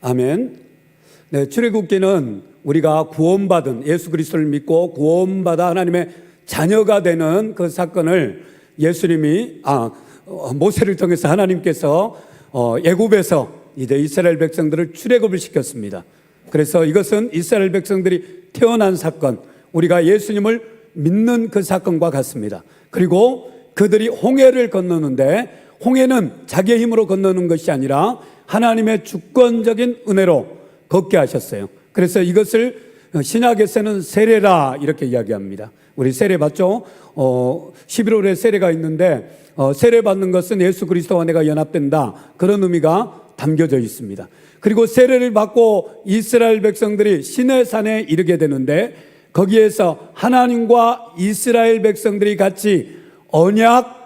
아멘. 네, 출애굽기는 우리가 구원받은 예수 그리스도를 믿고 구원받아 하나님의 자녀가 되는 그 사건을 예수님이 모세를 통해서 하나님께서 애굽에서 이제 이스라엘 백성들을 출애굽을 시켰습니다. 그래서 이것은 이스라엘 백성들이 태어난 사건, 우리가 예수님을 믿는 그 사건과 같습니다. 그리고 그들이 홍해를 건너는데 홍해는 자기의 힘으로 건너는 것이 아니라 하나님의 주권적인 은혜로 걷게 하셨어요. 그래서 이것을 신약에서는 세례라 이렇게 이야기합니다. 우리 세례 받죠? 11월에 세례가 있는데 세례 받는 것은 예수 그리스도와 내가 연합된다, 그런 의미가 담겨져 있습니다. 그리고 세례를 받고 이스라엘 백성들이 시내산에 이르게 되는데 거기에서 하나님과 이스라엘 백성들이 같이 언약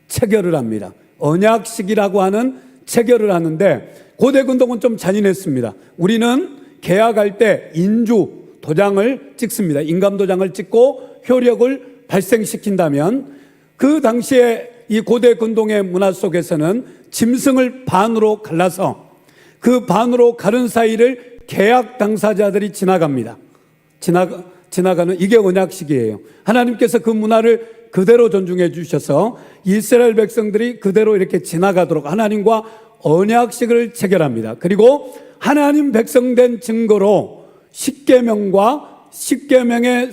체결을 합니다. 언약식이라고 하는 체결을 하는데 고대 근동은 좀 잔인했습니다. 우리는 계약할 때 인주 도장을 찍습니다. 인감 도장을 찍고 효력을 발생시킨다면 그 당시에 이 고대 근동의 문화 속에서는 짐승을 반으로 갈라서 그 반으로 가른 사이를 계약 당사자들이 지나갑니다. 지나가는 이게 언약식이에요. 하나님께서 그 문화를 그대로 존중해 주셔서 이스라엘 백성들이 그대로 이렇게 지나가도록 하나님과 언약식을 체결합니다. 그리고 하나님 백성된 증거로 십계명과 십계명의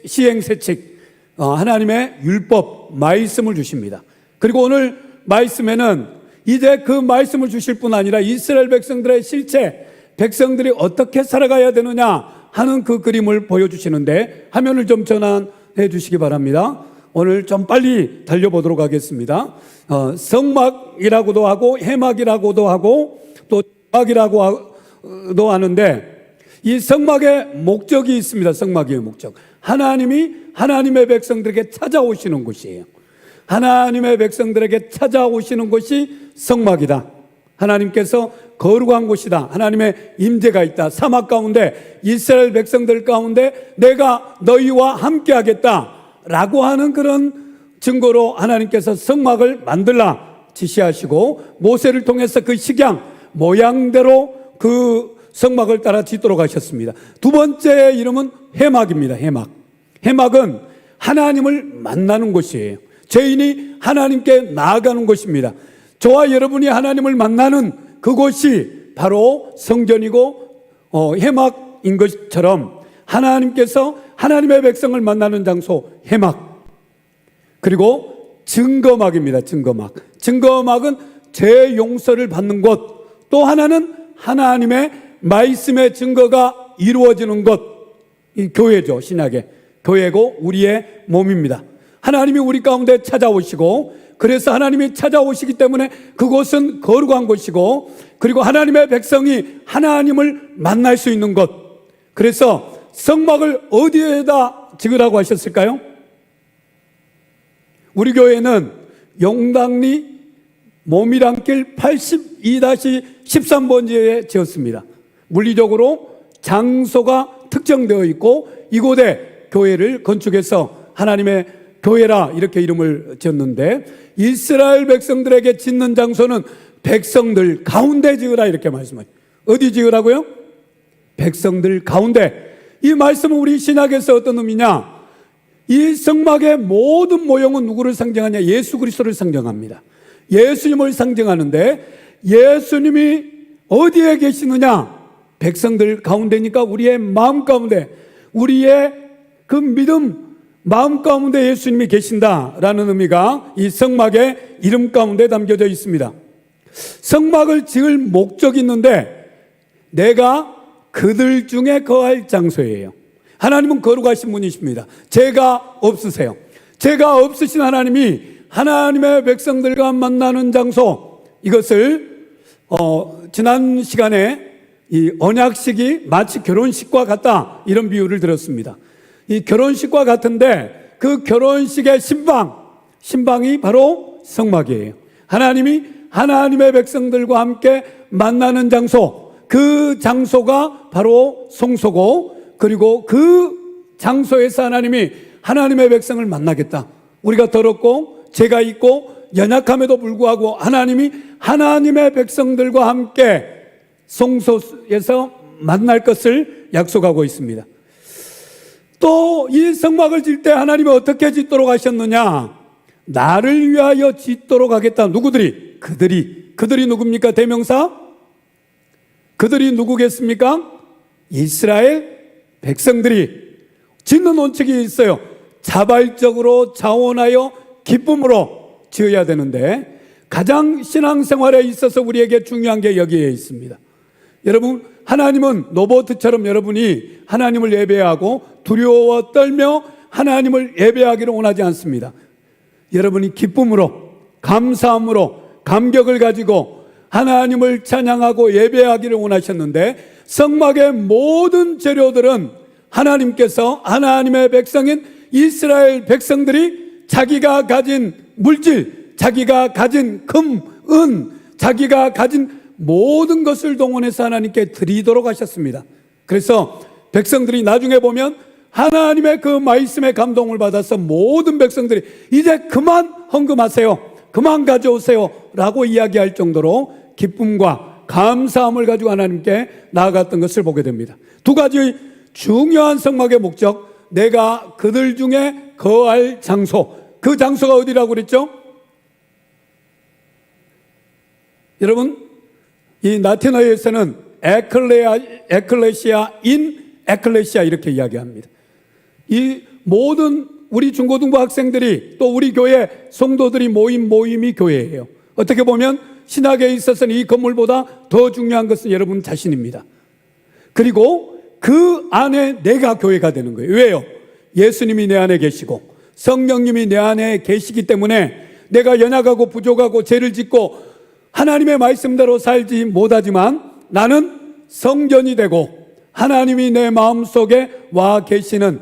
시행세칙, 하나님의 율법 말씀을 주십니다. 그리고 오늘 말씀에는 이제 그 말씀을 주실 뿐 아니라 이스라엘 백성들의 실체, 백성들이 어떻게 살아가야 되느냐 하는 그 그림을 보여주시는데 화면을 좀 전환해 주시기 바랍니다. 오늘 좀 빨리 달려보도록 하겠습니다. 성막이라고도 하고 해막이라고도 하고 또 막이라고도 하는데 이 성막의 목적이 있습니다. 성막의 목적, 하나님이 하나님의 백성들에게 찾아오시는 곳이에요. 하나님의 백성들에게 찾아오시는 곳이 성막이다. 하나님께서 거룩한 곳이다. 하나님의 임재가 있다. 사막 가운데 이스라엘 백성들 가운데 내가 너희와 함께 하겠다 라고 하는 그런 증거로 하나님께서 성막을 만들라 지시하시고 모세를 통해서 그 식양 모양대로 그 성막을 따라 짓도록 하셨습니다. 두 번째 이름은 해막입니다. 해막은 하나님을 만나는 곳이에요. 죄인이 하나님께 나아가는 곳입니다. 저와 여러분이 하나님을 만나는 그곳이 바로 성전이고 해막인 것처럼 하나님께서 하나님의 백성을 만나는 장소 해막, 그리고 증거막입니다. 증거막은 죄 용서를 받는 곳, 또 하나는 하나님의 말씀의 증거가 이루어지는 곳, 이 교회죠. 신약의 교회고 우리의 몸입니다. 하나님이 우리 가운데 찾아오시고, 그래서 하나님이 찾아오시기 때문에 그곳은 거룩한 곳이고, 그리고 하나님의 백성이 하나님을 만날 수 있는 곳. 그래서 성막을 어디에다 지으라고 하셨을까요? 우리 교회는 용당리 모미랑길 82-13번지에 지었습니다. 물리적으로 장소가 특정되어 있고 이곳에 교회를 건축해서 하나님의 교회라 이렇게 이름을 지었는데, 이스라엘 백성들에게 짓는 장소는 백성들 가운데 지으라 이렇게 말씀하죠. 어디 지으라고요? 백성들 가운데. 이 말씀은 우리 신약에서 어떤 의미냐? 이 성막의 모든 모형은 누구를 상징하냐? 예수 그리스도를 상징합니다. 예수님을 상징하는데 예수님이 어디에 계시느냐? 백성들 가운데니까 우리의 마음 가운데, 우리의 그 믿음 마음 가운데 예수님이 계신다라는 의미가 이 성막의 이름 가운데 담겨져 있습니다. 성막을 지을 목적이 있는데 내가 그들 중에 거할 장소예요. 하나님은 거룩하신 분이십니다. 죄가 없으세요. 죄가 없으신 하나님이 하나님의 백성들과 만나는 장소, 이것을 지난 시간에 이 언약식이 마치 결혼식과 같다 이런 비유를 들었습니다. 이 결혼식과 같은데 그 결혼식의 신방이 바로 성막이에요. 하나님이 하나님의 백성들과 함께 만나는 장소, 그 장소가 바로 성소고, 그리고 그 장소에서 하나님이 하나님의 백성을 만나겠다. 우리가 더럽고 죄가 있고 연약함에도 불구하고 하나님이 하나님의 백성들과 함께 성소에서 만날 것을 약속하고 있습니다. 또 이 성막을 질 때 하나님이 어떻게 짓도록 하셨느냐? 나를 위하여 짓도록 하겠다. 누구들이? 그들이 누굽니까? 대명사? 그들이 누구겠습니까? 이스라엘 백성들이. 짓는 원칙이 있어요. 자발적으로 자원하여 기쁨으로 지어야 되는데, 가장 신앙생활에 있어서 우리에게 중요한 게 여기에 있습니다. 여러분, 하나님은 로봇처럼 여러분이 하나님을 예배하고 두려워 떨며 하나님을 예배하기를 원하지 않습니다. 여러분이 기쁨으로, 감사함으로, 감격을 가지고 하나님을 찬양하고 예배하기를 원하셨는데, 성막의 모든 재료들은 하나님께서 하나님의 백성인 이스라엘 백성들이 자기가 가진 물질, 자기가 가진 금, 은, 자기가 가진 모든 것을 동원해서 하나님께 드리도록 하셨습니다. 그래서 백성들이 나중에 보면 하나님의 그 말씀에 감동을 받아서 모든 백성들이 이제 그만 헌금하세요, 그만 가져오세요 라고 이야기할 정도로 기쁨과 감사함을 가지고 하나님께 나아갔던 것을 보게 됩니다. 두 가지 중요한 성막의 목적, 내가 그들 중에 거할 장소, 그 장소가 어디라고 그랬죠? 여러분, 이 라틴어에서는 에클레시아 인 에클레시아 이렇게 이야기합니다. 이 모든 우리 중고등부 학생들이 또 우리 교회 성도들이 모임이 교회예요. 어떻게 보면 신학에 있어서는 이 건물보다 더 중요한 것은 여러분 자신입니다. 그리고 그 안에 내가 교회가 되는 거예요. 왜요? 예수님이 내 안에 계시고 성령님이 내 안에 계시기 때문에 내가 연약하고 부족하고 죄를 짓고 하나님의 말씀대로 살지 못하지만 나는 성전이 되고 하나님이 내 마음속에 와 계시는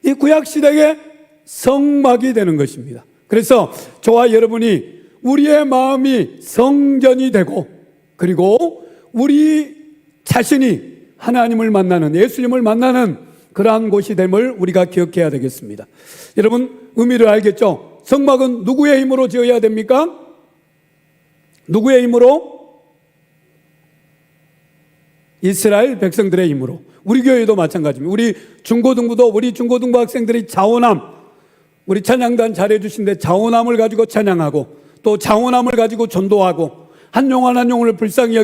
이 구약시대의 성막이 되는 것입니다. 그래서 저와 여러분이 우리의 마음이 성전이 되고, 그리고 우리 자신이 하나님을 만나는, 예수님을 만나는 그러한 곳이 됨을 우리가 기억해야 되겠습니다. 여러분, 의미를 알겠죠? 성막은 누구의 힘으로 지어야 됩니까? 누구의 힘으로? 이스라엘 백성들의 힘으로. 우리 교회도 마찬가지입니다. 우리 중고등부 학생들이 자원함, 우리 찬양단 잘해주신데 자원함을 가지고 찬양하고 또 자원함을 가지고 전도하고 한 영혼 한 영혼을 불쌍히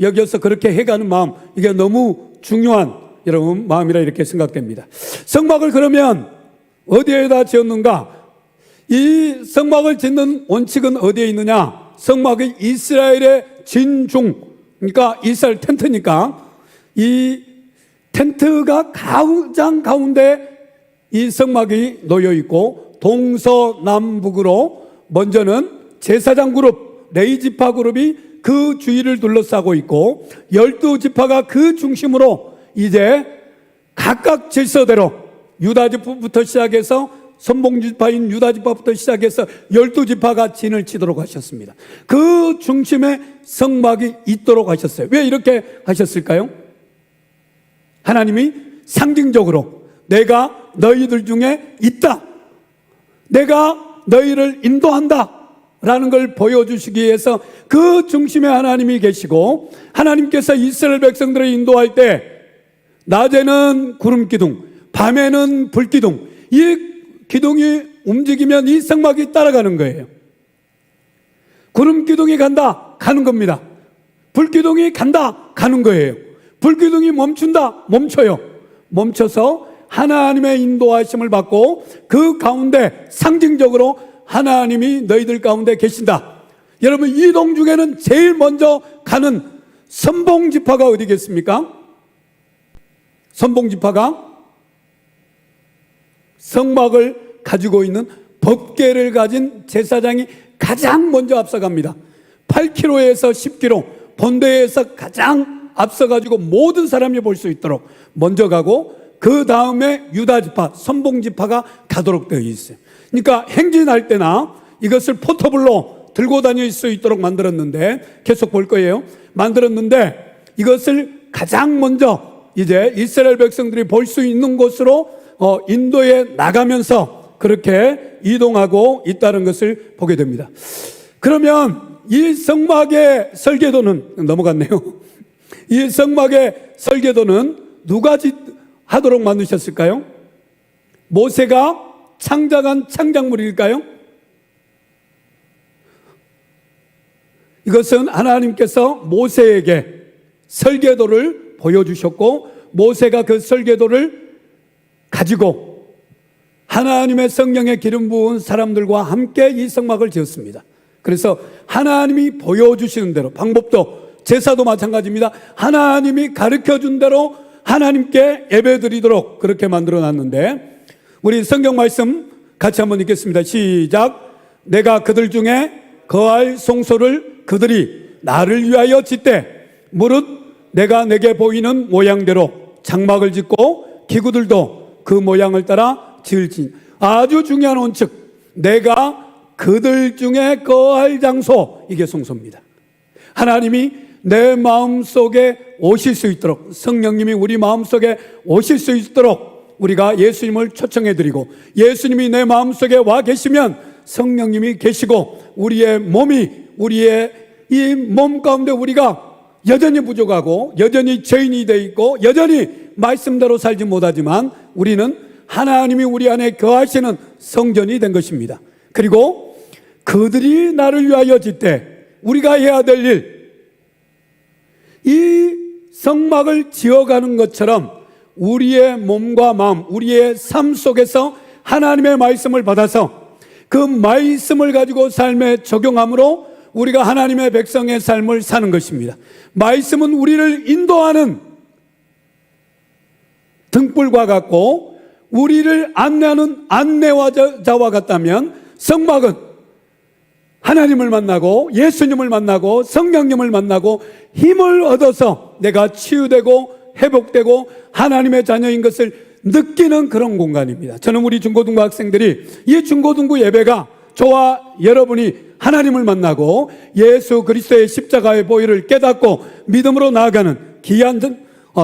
여겨서 그렇게 해가는 마음, 이게 너무 중요한 여러분 마음이라 이렇게 생각됩니다. 성막을 그러면 어디에다 지었는가? 이 성막을 짓는 원칙은 어디에 있느냐? 성막이 이스라엘의 진중, 그러니까 이스라엘 텐트니까 이 텐트가 가장 가운데 이 성막이 놓여 있고, 동서남북으로 먼저는 제사장 그룹, 레위지파 그룹이 그 주위를 둘러싸고 있고 12지파가 그 중심으로 이제 각각 질서대로 유다지파부터 시작해서 선봉지파인 유다지파부터 시작해서 12지파가 진을 치도록 하셨습니다. 그 중심에 성막이 있도록 하셨어요. 왜 이렇게 하셨을까요? 하나님이 상징적으로 내가 너희들 중에 있다, 내가 너희를 인도한다 라는 걸 보여주시기 위해서 그 중심에 하나님이 계시고, 하나님께서 이스라엘 백성들을 인도할 때 낮에는 구름기둥, 밤에는 불기둥, 이 기둥이 움직이면 이 성막이 따라가는 거예요. 구름기둥이 간다, 가는 겁니다. 불기둥이 간다, 가는 거예요. 불기둥이 멈춘다, 멈춰요. 멈춰서 하나님의 인도하심을 받고 그 가운데 상징적으로 하나님이 너희들 가운데 계신다. 여러분, 이동 중에는 제일 먼저 가는 선봉지파가 어디겠습니까? 선봉지파가 성막을 가지고 있는 법궤를 가진 제사장이 가장 먼저 앞서갑니다. 8km에서 10km, 본대에서 가장 앞서가지고 모든 사람이 볼 수 있도록 먼저 가고, 그 다음에 유다지파, 선봉지파가 가도록 되어 있어요. 그러니까 행진할 때나 이것을 포터블로 들고 다닐 수 있도록 만들었는데, 계속 볼 거예요. 만들었는데 이것을 가장 먼저 이제 이스라엘 백성들이 볼 수 있는 곳으로 인도에 나가면서 그렇게 이동하고 있다는 것을 보게 됩니다. 그러면 이 성막의 설계도는 넘어갔네요. 이 성막의 설계도는 누가 하도록 만드셨을까요? 모세가 창작한 창작물일까요? 이것은 하나님께서 모세에게 설계도를 보여주셨고, 모세가 그 설계도를 가지고 하나님의 성령의 기름 부은 사람들과 함께 이 성막을 지었습니다. 그래서 하나님이 보여주시는 대로, 방법도 제사도 마찬가지입니다. 하나님이 가르쳐준 대로 하나님께 예배드리도록 그렇게 만들어 놨는데, 우리 성경 말씀 같이 한번 읽겠습니다. 시작. 내가 그들 중에 거할 송소를 그들이 나를 위하여 짓되 무릇 내가 내게 보이는 모양대로 장막을 짓고 기구들도 그 모양을 따라 지을지. 아주 중요한 원칙, 내가 그들 중에 거할 장소, 이게 송소입니다. 하나님이 내 마음속에 오실 수 있도록, 성령님이 우리 마음속에 오실 수 있도록 우리가 예수님을 초청해드리고, 예수님이 내 마음속에 와 계시면 성령님이 계시고, 우리의 몸이, 우리의 이 몸 가운데 우리가 여전히 부족하고 여전히 죄인이 되어 있고 여전히 말씀대로 살지 못하지만 우리는 하나님이 우리 안에 거하시는 성전이 된 것입니다. 그리고 그들이 나를 위하여 짓되, 우리가 해야 될 일, 이 성막을 지어가는 것처럼 우리의 몸과 마음, 우리의 삶 속에서 하나님의 말씀을 받아서 그 말씀을 가지고 삶에 적용함으로 우리가 하나님의 백성의 삶을 사는 것입니다. 말씀은 우리를 인도하는 등불과 같고 우리를 안내하는 안내자와 같다면, 성막은 하나님을 만나고 예수님을 만나고 성령님을 만나고 힘을 얻어서 내가 치유되고 회복되고 하나님의 자녀인 것을 느끼는 그런 공간입니다. 저는 우리 중고등부 학생들이 이 중고등부 예배가 저와 여러분이 하나님을 만나고 예수 그리스도의 십자가의 보혈을 깨닫고 믿음으로 나아가는 귀한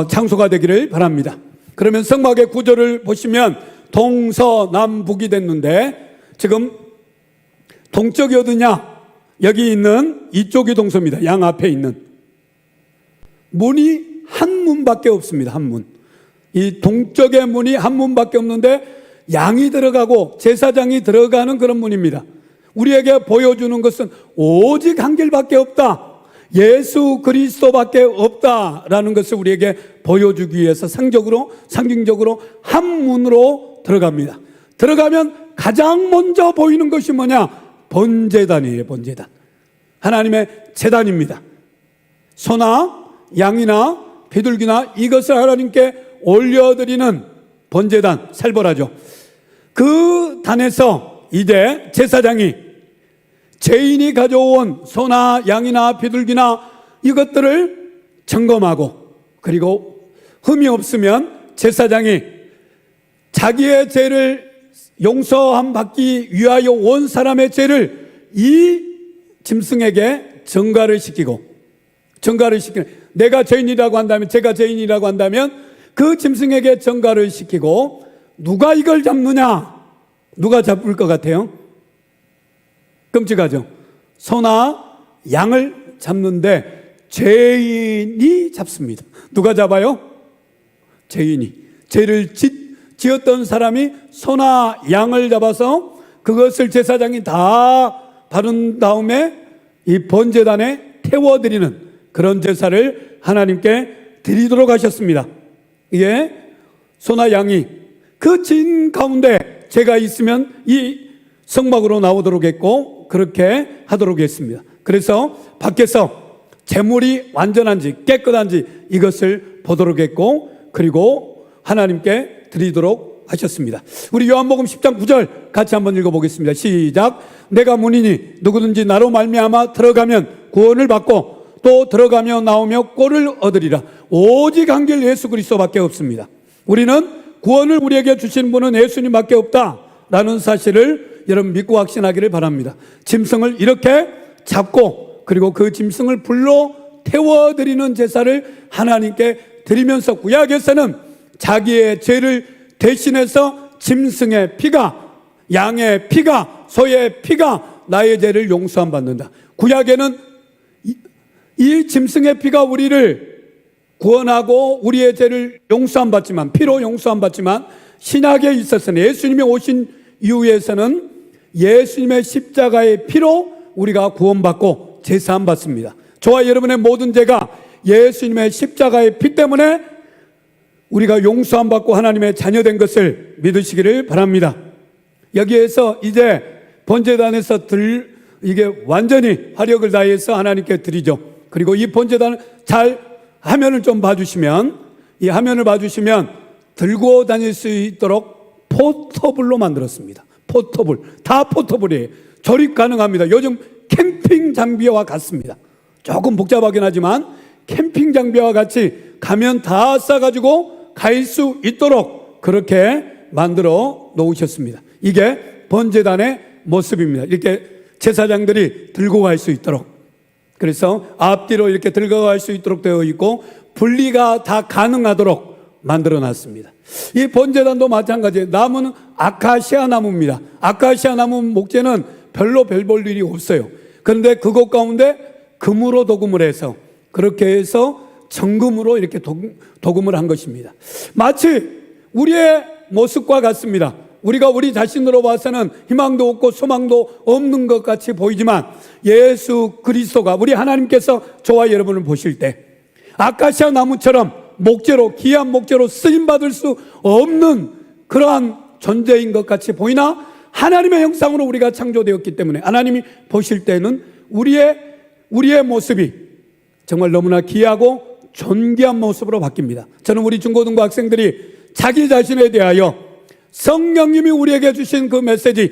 장소가 되기를 바랍니다. 그러면 성막의 구조를 보시면 동서남북이 됐는데, 지금 동쪽이 어디냐? 여기 있는 이쪽이 동서입니다. 양 앞에 있는 문이 한 문밖에 없습니다. 한 문. 이 동쪽의 문이 한 문밖에 없는데 양이 들어가고 제사장이 들어가는 그런 문입니다. 우리에게 보여주는 것은 오직 한 길밖에 없다, 예수 그리스도밖에 없다라는 것을 우리에게 보여주기 위해서 상징적으로 한 문으로 들어갑니다. 들어가면 가장 먼저 보이는 것이 뭐냐? 번제단이에요. 번제단. 하나님의 제단입니다. 소나 양이나 비둘기나 이것을 하나님께 올려드리는 번제단, 살벌하죠. 그 단에서 이제 제사장이 죄인이 가져온 소나 양이나 비둘기나 이것들을 점검하고, 그리고 흠이 없으면 제사장이 자기의 죄를 용서함 받기 위하여 온 사람의 죄를 이 짐승에게 전가를 시키는, 내가 죄인이라고 한다면, 제가 죄인이라고 한다면 그 짐승에게 전가를 시키고, 누가 이걸 잡느냐? 누가 잡을 것 같아요? 끔찍하죠. 소나 양을 잡는데 죄인이 잡습니다. 누가 잡아요? 죄인이. 죄를 지었던 사람이 소나 양을 잡아서 그것을 제사장이 다 바른 다음에 이 번제단에 태워드리는 그런 제사를 하나님께 드리도록 하셨습니다. 이게 소나 양이 그 진 가운데 죄가 있으면 이 성막으로 나오도록 했고, 그렇게 하도록 했습니다. 그래서 밖에서 제물이 완전한지 깨끗한지 이것을 보도록 했고, 그리고 하나님께 드리도록 하셨습니다. 우리 요한복음 10장 9절 같이 한번 읽어보겠습니다. 시작. 내가 문이니 누구든지 나로 말미암아 들어가면 구원을 받고 또 들어가며 나오며 꼴을 얻으리라. 오직 한 길 예수 그리스도밖에 없습니다. 우리는 구원을 우리에게 주신 분은 예수님밖에 없다라는 사실을 여러분 믿고 확신하기를 바랍니다. 짐승을 이렇게 잡고 그리고 그 짐승을 불로 태워드리는 제사를 하나님께 드리면서, 구약에서는 자기의 죄를 대신해서 짐승의 피가, 양의 피가, 소의 피가 나의 죄를 용서함 받는다. 구약에는 이 짐승의 피가 우리를 구원하고 우리의 죄를 용서함 받지만, 피로 용서함 받지만, 신약에 있어서는, 예수님이 오신 이후에서는 예수님의 십자가의 피로 우리가 구원받고 제사함 받습니다. 저와 여러분의 모든 죄가 예수님의 십자가의 피 때문에 우리가 용서함 받고 하나님의 자녀된 것을 믿으시기를 바랍니다. 여기에서 이제 번제단에서 이게 완전히 화력을 다해서 하나님께 드리죠. 그리고 이 번제단을 잘 화면을 좀 봐주시면, 이 화면을 봐주시면 들고 다닐 수 있도록 포터블로 만들었습니다. 포터블, 다 포터블이에요. 조립 가능합니다. 요즘 캠핑 장비와 같습니다. 조금 복잡하긴 하지만 캠핑 장비와 같이 가면 다 싸가지고 갈 수 있도록 그렇게 만들어 놓으셨습니다. 이게 번제단의 모습입니다. 이렇게 제사장들이 들고 갈 수 있도록, 그래서 앞뒤로 이렇게 들고 갈 수 있도록 되어 있고 분리가 다 가능하도록 만들어 놨습니다. 이 번제단도 마찬가지예요. 나무는 아카시아 나무입니다. 아카시아 나무 목재는 별로 별 볼 일이 없어요. 그런데 그것 가운데 금으로 도금을 해서, 그렇게 해서 정금으로 이렇게 도금을 한 것입니다. 마치 우리의 모습과 같습니다. 우리가 우리 자신으로 봐서는 희망도 없고 소망도 없는 것 같이 보이지만 예수 그리스도가, 우리 하나님께서 저와 여러분을 보실 때 아카시아 나무처럼 목재로, 귀한 목재로 쓰임받을 수 없는 그러한 존재인 것 같이 보이나 하나님의 형상으로 우리가 창조되었기 때문에 하나님이 보실 때는 우리의 모습이 정말 너무나 귀하고 존귀한 모습으로 바뀝니다. 저는 우리 중고등부 학생들이 자기 자신에 대하여 성령님이 우리에게 주신 그 메시지,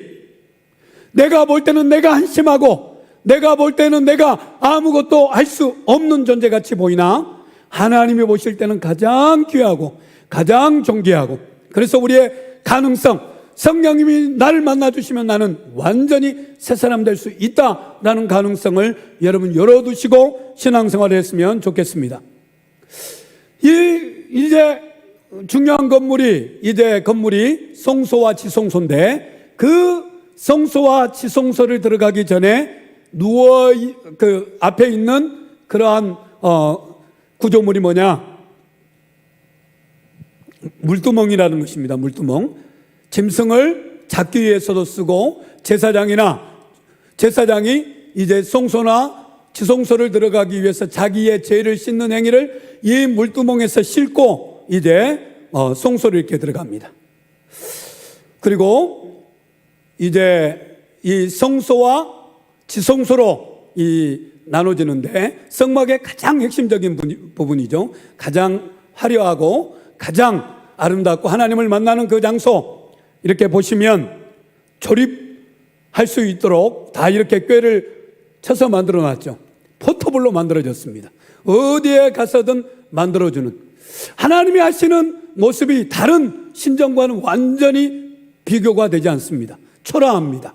내가 볼 때는 내가 한심하고 내가 볼 때는 내가 아무것도 할 수 없는 존재같이 보이나 하나님이 보실 때는 가장 귀하고 가장 존귀하고, 그래서 우리의 가능성, 성령님이 나를 만나주시면 나는 완전히 새 사람 될 수 있다라는 가능성을 여러분 열어두시고 신앙생활을 했으면 좋겠습니다. 이제 중요한 건물이 성소와 지성소인데, 그 성소와 지성소를 들어가기 전에 그 앞에 있는 그러한 구조물이 뭐냐? 물두멍이라는 것입니다. 물두멍. 짐승을 잡기 위해서도 쓰고, 제사장이 이제 성소나 지성소를 들어가기 위해서 자기의 죄를 씻는 행위를 이 물두멍에서 싣고 이제 성소를 이렇게 들어갑니다. 그리고 이제 이 성소와 지성소로 나눠지는데, 성막의 가장 핵심적인 부분이죠. 가장 화려하고 가장 아름답고 하나님을 만나는 그 장소, 이렇게 보시면 조립할 수 있도록 다 이렇게 꾀를 쳐서 만들어 놨죠. 포터블로 만들어졌습니다. 어디에 가서든 만들어주는, 하나님이 하시는 모습이 다른 신전과는 완전히 비교가 되지 않습니다. 초라합니다.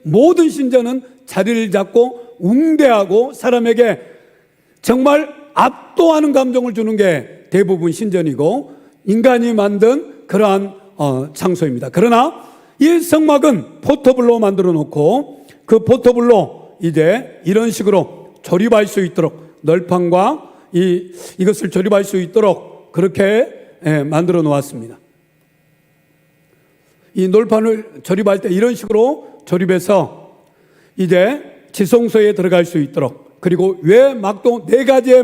모든 신전은 자리를 잡고 웅대하고 사람에게 정말 압도하는 감정을 주는 게 대부분 신전이고 인간이 만든 그러한 장소입니다. 그러나 이 성막은 포터블로 만들어 놓고 그 포터블로 이제 이런 식으로 조립할 수 있도록, 널판과 이것을 조립할 수 있도록 그렇게 만들어 놓았습니다. 이 널판을 조립할 때 이런 식으로 조립해서 이제 지성소에 들어갈 수 있도록, 그리고 외막도 4가지의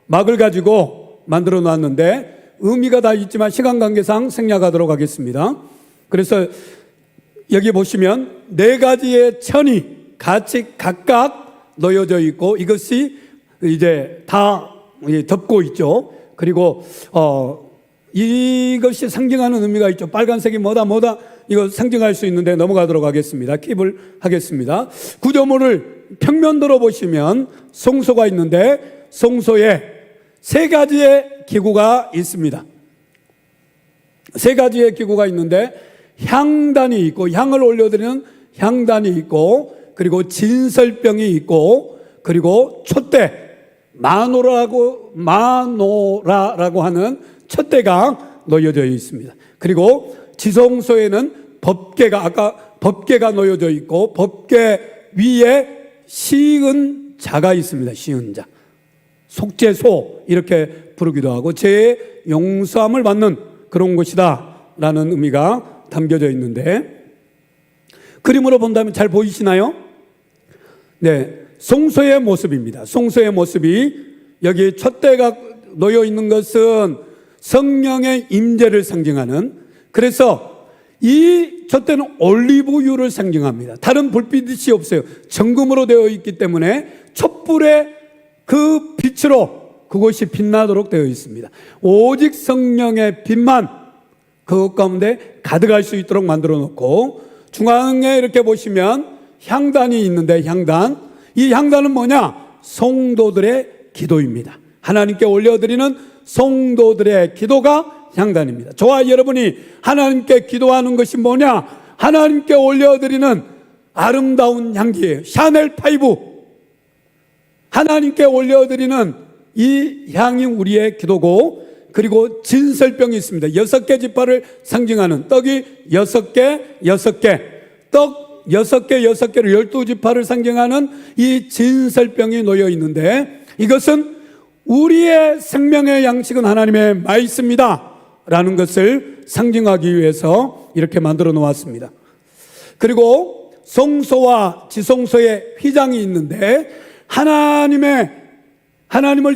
막을 가지고 만들어 놨는데 의미가 다 있지만 시간 관계상 생략하도록 하겠습니다. 그래서 여기 보시면 4가지의 천이 같이 각각 놓여져 있고 이것이 이제 다 덮고 있죠. 그리고 이것이 상징하는 의미가 있죠. 빨간색이 뭐다 이거 상징할 수 있는데 넘어가도록 하겠습니다. 킵을 하겠습니다. 구조물을 평면도로 보시면 성소가 있는데 성소에 3가지의 기구가 있습니다. 3가지의 기구가 있는데 향단이 있고, 향을 올려드리는 향단이 있고, 그리고 진설병이 있고, 그리고 촛대, 마노라라고 하는 촛대가 놓여져 있습니다. 그리고 지성소에는 법궤가 놓여져 있고, 법궤 위에 시은자가 있습니다. 시은자. 속죄소 이렇게 부르기도 하고 죄의 용서함을 받는 그런 곳이다 라는 의미가 담겨져 있는데, 그림으로 본다면 잘 보이시나요? 네, 성소의 모습입니다. 성소의 모습이 여기 촛대가 놓여 있는 것은 성령의 임재를 상징하는, 그래서 이 촛대는 올리브유를 상징합니다. 다른 불빛이 없어요. 정금으로 되어 있기 때문에 촛불의 그 빛으로 그곳이 빛나도록 되어 있습니다. 오직 성령의 빛만 그것 가운데 가득할 수 있도록 만들어 놓고, 중앙에 이렇게 보시면 향단이 있는데, 향단, 이 향단은 뭐냐? 성도들의 기도입니다. 하나님께 올려드리는 성도들의 기도가 향단입니다. 저와 여러분이 하나님께 기도하는 것이 뭐냐? 하나님께 올려드리는 아름다운 향기예요. 샤넬 파이브. 하나님께 올려드리는 이 향이 우리의 기도고, 그리고 진설병이 있습니다. 6개 지파를 상징하는 떡이 6개, 6개, 떡 6개, 6개를 12지파를 상징하는 이 진설병이 놓여 있는데, 이것은 우리의 생명의 양식은 하나님의 말씀이다 라는 것을 상징하기 위해서 이렇게 만들어 놓았습니다. 그리고 성소와 지성소에 휘장이 있는데, 하나님을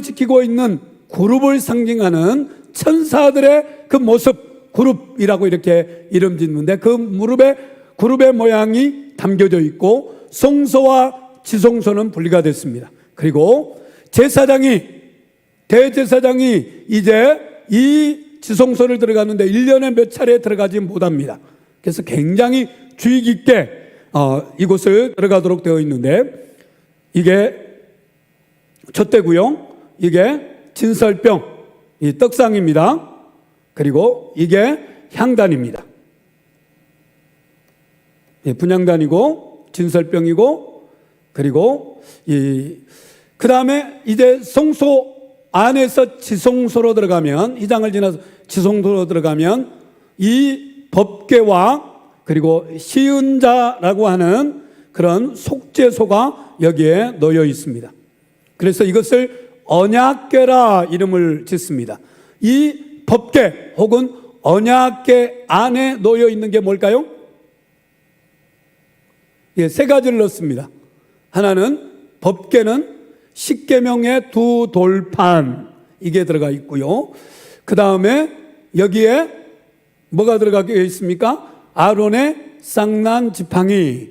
지키고 있는 그룹을 상징하는 천사들의 그 모습, 그룹이라고 이렇게 이름 짓는데, 그 그룹의 모양이 담겨져 있고, 성소와 지성소는 분리가 됐습니다. 그리고 대제사장이 이제 이 지성소를 들어가는데 1년에 몇 차례 들어가지 못합니다. 그래서 굉장히 주의 깊게 이곳을 들어가도록 되어 있는데, 이게 촛대고요, 이게 진설병, 이 떡상입니다. 그리고 이게 향단입니다. 분향단이고 진설병이고, 그리고 그 다음에 이제 성소 안에서 지성소로 들어가면, 이 장을 지나서 지성소로 들어가면 이 법궤와 그리고 시은자라고 하는 그런 속죄소가 여기에 놓여 있습니다. 그래서 이것을 언약궤라 이름을 짓습니다. 이 법궤 혹은 언약궤 안에 놓여 있는 게 뭘까요? 세 가지를 넣습니다. 하나는, 법궤는 십계명의 2 돌판, 이게 들어가 있고요. 그 다음에 여기에 뭐가 들어가 있습니까? 아론의 쌍난 지팡이,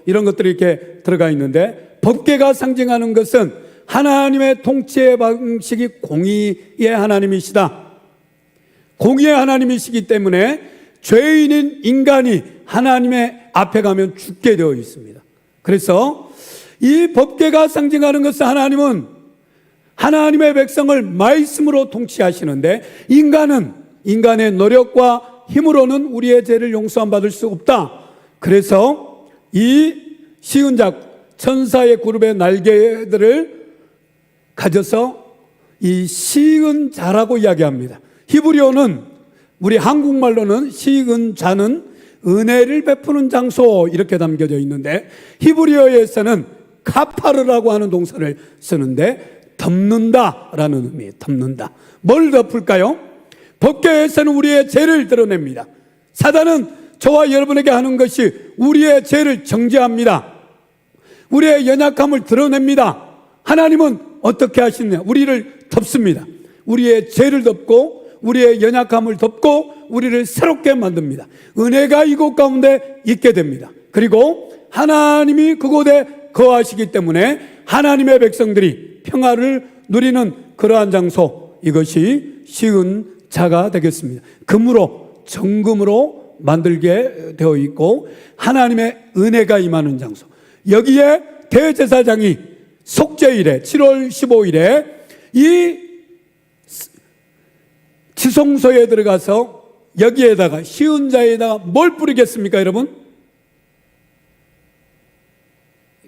이런 것들이 이렇게 들어가 있는데, 법궤가 상징하는 것은 하나님의 통치의 방식이 공의의 하나님이시다. 공의의 하나님이시기 때문에 죄인인 인간이 하나님의 앞에 가면 죽게 되어 있습니다. 그래서 이 법궤가 상징하는 것은 하나님은 하나님의 백성을 말씀으로 통치하시는데, 인간의 노력과 힘으로는 우리의 죄를 용서함 받을 수 없다. 그래서 이 시은자, 천사의 그룹의 날개들을 가져서 이 시은자라고 이야기합니다. 히브리어는, 우리 한국말로는 시은자는 은혜를 베푸는 장소 이렇게 담겨져 있는데, 히브리어에서는 카파르라고 하는 동사를 쓰는데, 덮는다라는 의미예요. 덮는다. 뭘 덮을까요? 법궤에서는 우리의 죄를 드러냅니다. 사단은 저와 여러분에게 하는 것이 우리의 죄를 정죄합니다. 우리의 연약함을 드러냅니다. 하나님은 어떻게 하시느냐? 우리를 덮습니다. 우리의 죄를 덮고 우리의 연약함을 덮고 우리를 새롭게 만듭니다. 은혜가 이곳 가운데 있게 됩니다. 그리고 하나님이 그곳에 거하시기 때문에 하나님의 백성들이 평화를 누리는 그러한 장소, 이것이 시은자가 되겠습니다. 금으로, 정금으로 만들게 되어 있고, 하나님의 은혜가 임하는 장소. 여기에 대제사장이 속죄일에 7월 15일에 이 지성소에 들어가서 여기에다가, 시은자에다가 뭘 뿌리겠습니까, 여러분?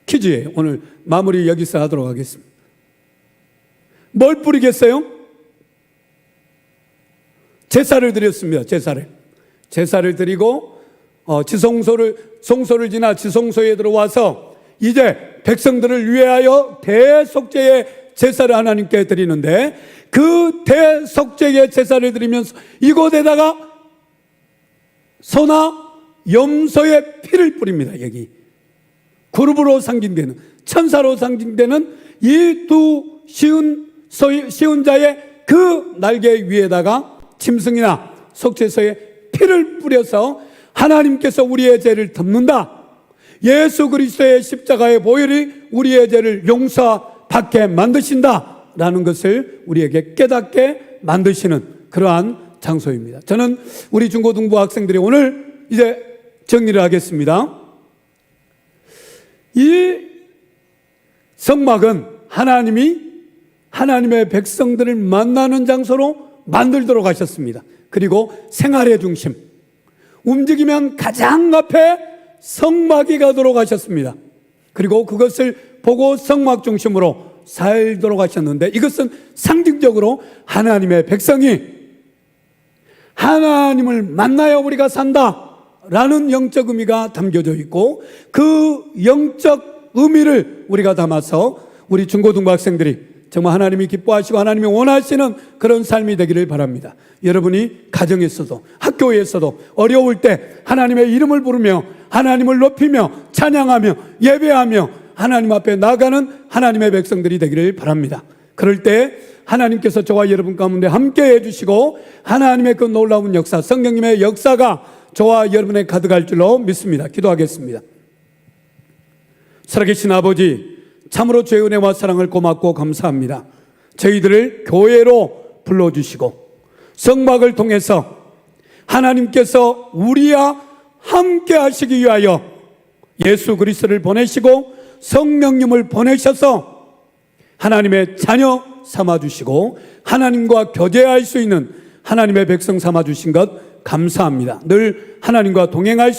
퀴즈예요. 오늘 마무리 여기서 하도록 하겠습니다. 뭘 뿌리겠어요? 제사를 드렸습니다. 제사를 드리고 성소를 지나 지성소에 들어와서 이제 백성들을 위하여 대속죄의 제사를 하나님께 드리는데, 그 대속죄의 제사를 드리면서 이곳에다가 소나 염소의 피를 뿌립니다. 여기 그룹으로 상징되는, 천사로 상징되는 이 두 쉬운 자의 그 날개 위에다가 짐승이나 속죄소의 피를 뿌려서 하나님께서 우리의 죄를 덮는다, 예수 그리스도의 십자가의 보혈이 우리의 죄를 용서받게 만드신다 라는 것을 우리에게 깨닫게 만드시는 그러한 장소입니다. 저는 우리 중고등부 학생들이 오늘 이제 정리를 하겠습니다. 이 성막은 하나님이 하나님의 백성들을 만나는 장소로 만들도록 하셨습니다. 그리고 생활의 중심, 움직이면 가장 앞에 성막이 가도록 하셨습니다. 그리고 그것을 보고 성막 중심으로 살도록 하셨는데, 이것은 상징적으로 하나님의 백성이 하나님을 만나야 우리가 산다 라는 영적 의미가 담겨져 있고, 그 영적 의미를 우리가 담아서 우리 중고등부 학생들이 정말 하나님이 기뻐하시고 하나님이 원하시는 그런 삶이 되기를 바랍니다. 여러분이 가정에서도 학교에서도 어려울 때 하나님의 이름을 부르며 하나님을 높이며 찬양하며 예배하며 하나님 앞에 나가는 하나님의 백성들이 되기를 바랍니다. 그럴 때 하나님께서 저와 여러분 가운데 함께 해주시고 하나님의 그 놀라운 역사, 성령님의 역사가 저와 여러분에 가득할 줄로 믿습니다. 기도하겠습니다. 살아계신 아버지, 참으로 주의 은혜와 사랑을 고맙고 감사합니다. 저희들을 교회로 불러주시고 성막을 통해서 하나님께서 우리와 함께 하시기 위하여 예수 그리스도를 보내시고 성령님을 보내셔서 하나님의 자녀 삼아주시고 하나님과 교제할 수 있는 하나님의 백성 삼아주신 것 감사합니다. 늘 하나님과 동행할 수